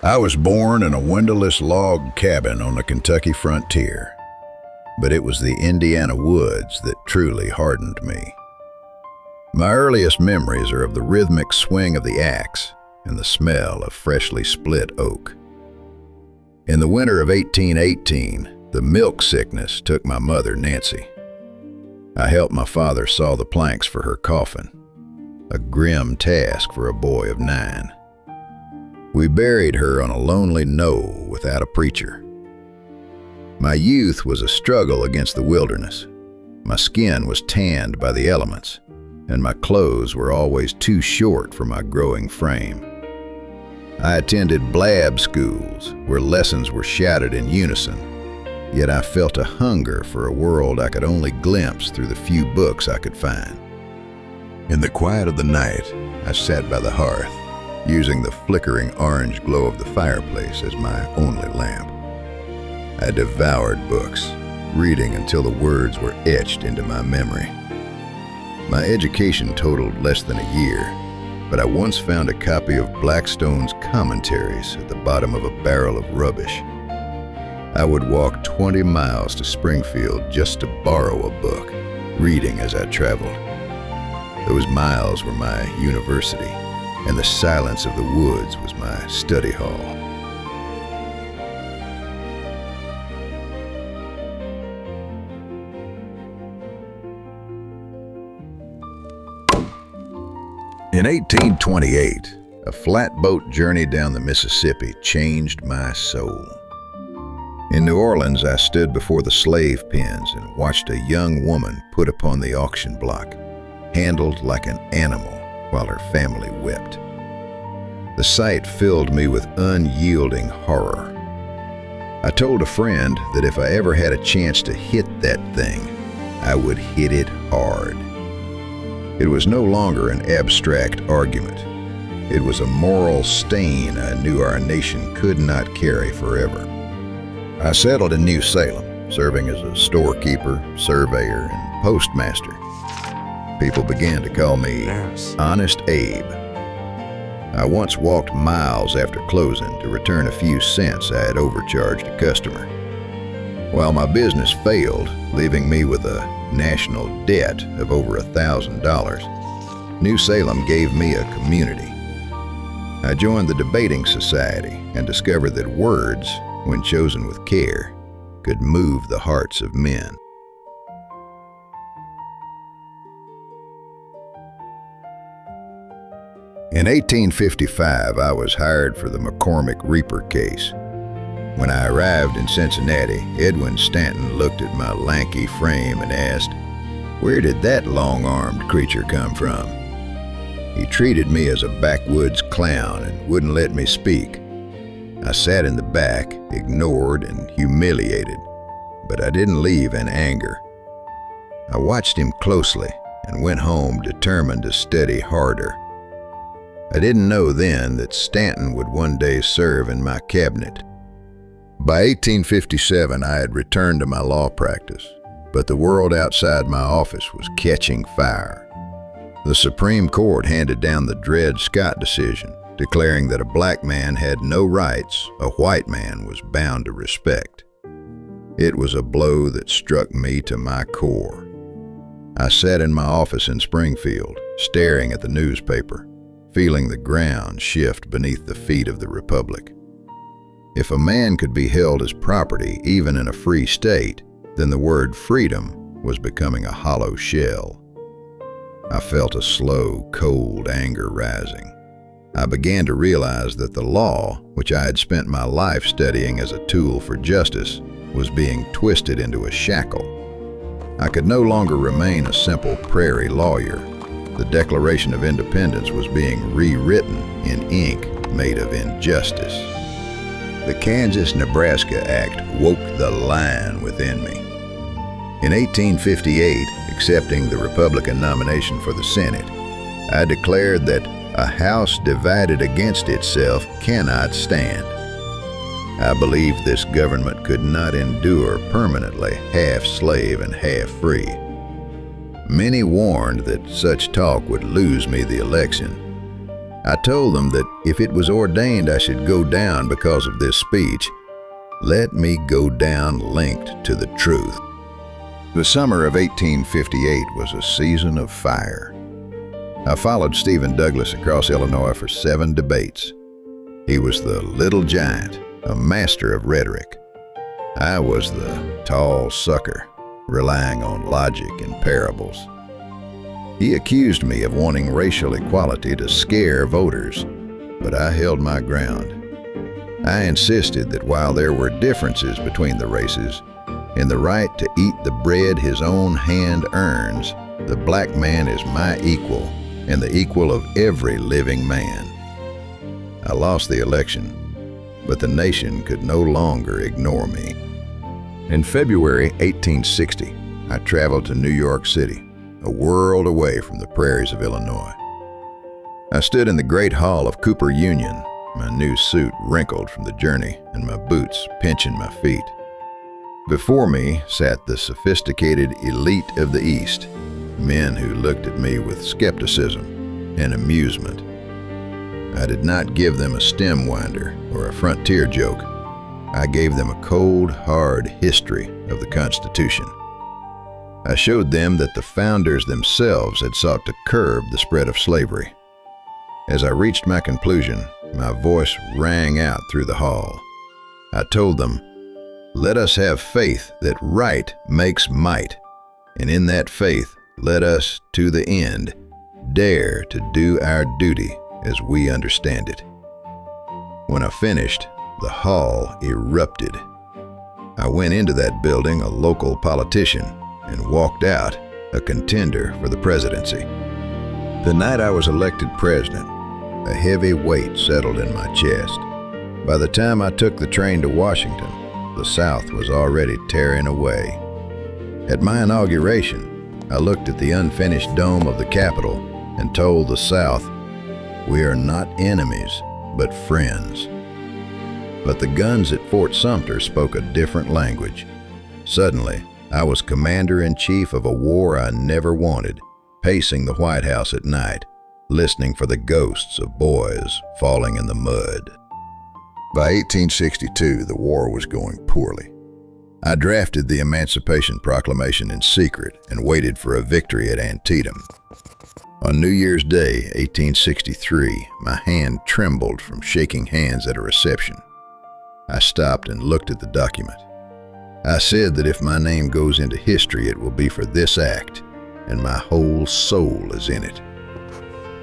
I was born in a windowless log cabin on the Kentucky frontier, but it was the Indiana woods that truly hardened me. My earliest memories are of the rhythmic swing of the axe and the smell of freshly split oak. In the winter of 1818, the milk sickness took my mother, Nancy. I helped my father saw the planks for her coffin, a grim task for a boy of 9. We buried her on a lonely knoll without a preacher. My youth was a struggle against the wilderness. My skin was tanned by the elements, and my clothes were always too short for my growing frame. I attended blab schools where lessons were shouted in unison, yet I felt a hunger for a world I could only glimpse through the few books I could find. In the quiet of the night, I sat by the hearth, using the flickering orange glow of the fireplace as my only lamp. I devoured books, reading until the words were etched into my memory. My education totaled less than a year, but I once found a copy of Blackstone's Commentaries at the bottom of a barrel of rubbish. I would walk 20 miles to Springfield just to borrow a book, reading as I traveled. Those miles were my university, and the silence of the woods was my study hall. In 1828, a flatboat journey down the Mississippi changed my soul. In New Orleans, I stood before the slave pens and watched a young woman put upon the auction block, handled like an animal while her family wept. The sight filled me with unyielding horror. I told a friend that if I ever had a chance to hit that thing, I would hit it hard. It was no longer an abstract argument. It was a moral stain I knew our nation could not carry forever. I settled in New Salem, serving as a storekeeper, surveyor, and postmaster. People began to call me Honest Abe. I once walked miles after closing to return a few cents I had overcharged a customer. While my business failed, leaving me with a national debt of over $1,000, New Salem gave me a community. I joined the debating society and discovered that words, when chosen with care, could move the hearts of men. In 1855, I was hired for the McCormick Reaper case. When I arrived in Cincinnati, Edwin Stanton looked at my lanky frame and asked, "Where did that long-armed creature come from?" He treated me as a backwoods clown and wouldn't let me speak. I sat in the back, ignored and humiliated, but I didn't leave in anger. I watched him closely and went home determined to study harder. I didn't know then that Stanton would one day serve in my cabinet. By 1857, I had returned to my law practice, but the world outside my office was catching fire. The Supreme Court handed down the Dred Scott decision, declaring that a black man had no rights a white man was bound to respect. It was a blow that struck me to my core. I sat in my office in Springfield, staring at the newspaper, feeling the ground shift beneath the feet of the Republic. If a man could be held as property even in a free state, then the word freedom was becoming a hollow shell. I felt a slow, cold anger rising. I began to realize that the law, which I had spent my life studying as a tool for justice, was being twisted into a shackle. I could no longer remain a simple prairie lawyer. The Declaration of Independence was being rewritten in ink made of injustice. The Kansas-Nebraska Act woke the lion within me. In 1858, accepting the Republican nomination for the Senate, I declared that a house divided against itself cannot stand. I believed this government could not endure permanently half slave and half free. Many warned that such talk would lose me the election. I told them that if it was ordained I should go down because of this speech, let me go down linked to the truth. The summer of 1858 was a season of fire. I followed Stephen Douglas across Illinois for 7 debates. He was the little giant, a master of rhetoric. I was the tall sucker, relying on logic and parables. He accused me of wanting racial equality to scare voters, but I held my ground. I insisted that while there were differences between the races, in the right to eat the bread his own hand earns, the black man is my equal and the equal of every living man. I lost the election, but the nation could no longer ignore me. In February 1860, I traveled to New York City, a world away from the prairies of Illinois. I stood in the great hall of Cooper Union, my new suit wrinkled from the journey and my boots pinching my feet. Before me sat the sophisticated elite of the East, men who looked at me with skepticism and amusement. I did not give them a stem winder or a frontier joke. I gave them a cold, hard history of the Constitution. I showed them that the founders themselves had sought to curb the spread of slavery. As I reached my conclusion, my voice rang out through the hall. I told them, "Let us have faith that right makes might, and in that faith let us, to the end, dare to do our duty as we understand it." When I finished, the hall erupted. I went into that building a local politician and walked out a contender for the presidency. The night I was elected president, a heavy weight settled in my chest. By the time I took the train to Washington, the South was already tearing away. At my inauguration, I looked at the unfinished dome of the Capitol and told the South, "We are not enemies, but friends." But the guns at Fort Sumter spoke a different language. Suddenly, I was commander-in-chief of a war I never wanted, pacing the White House at night, listening for the ghosts of boys falling in the mud. By 1862, the war was going poorly. I drafted the Emancipation Proclamation in secret and waited for a victory at Antietam. On New Year's Day, 1863, my hand trembled from shaking hands at a reception. I stopped and looked at the document. I said that if my name goes into history, it will be for this act, and my whole soul is in it.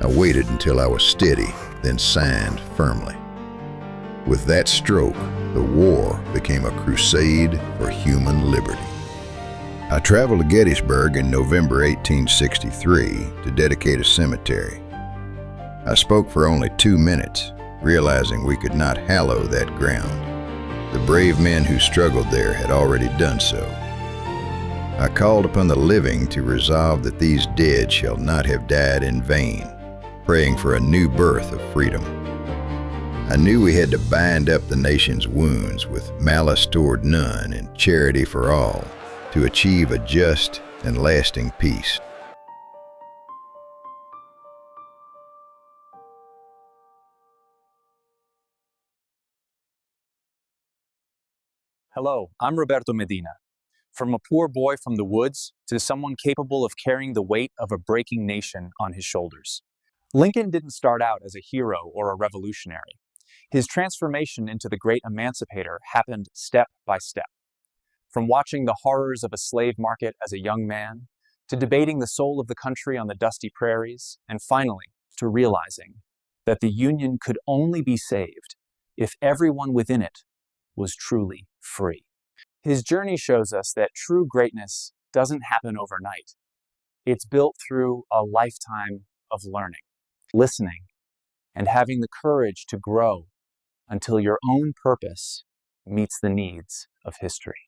I waited until I was steady, then signed firmly. With that stroke, the war became a crusade for human liberty. I traveled to Gettysburg in November 1863 to dedicate a cemetery. I spoke for only 2 minutes, realizing we could not hallow that ground. The brave men who struggled there had already done so. I called upon the living to resolve that these dead shall not have died in vain, praying for a new birth of freedom. I knew we had to bind up the nation's wounds with malice toward none and charity for all to achieve a just and lasting peace. Hello, I'm Roberto Medina. From a poor boy from the woods to someone capable of carrying the weight of a breaking nation on his shoulders. Lincoln didn't start out as a hero or a revolutionary. His transformation into the great emancipator happened step by step. From watching the horrors of a slave market as a young man, to debating the soul of the country on the dusty prairies, and finally, to realizing that the Union could only be saved if everyone within it was truly free. His journey shows us that true greatness doesn't happen overnight. It's built through a lifetime of learning, listening, and having the courage to grow until your own purpose meets the needs of history.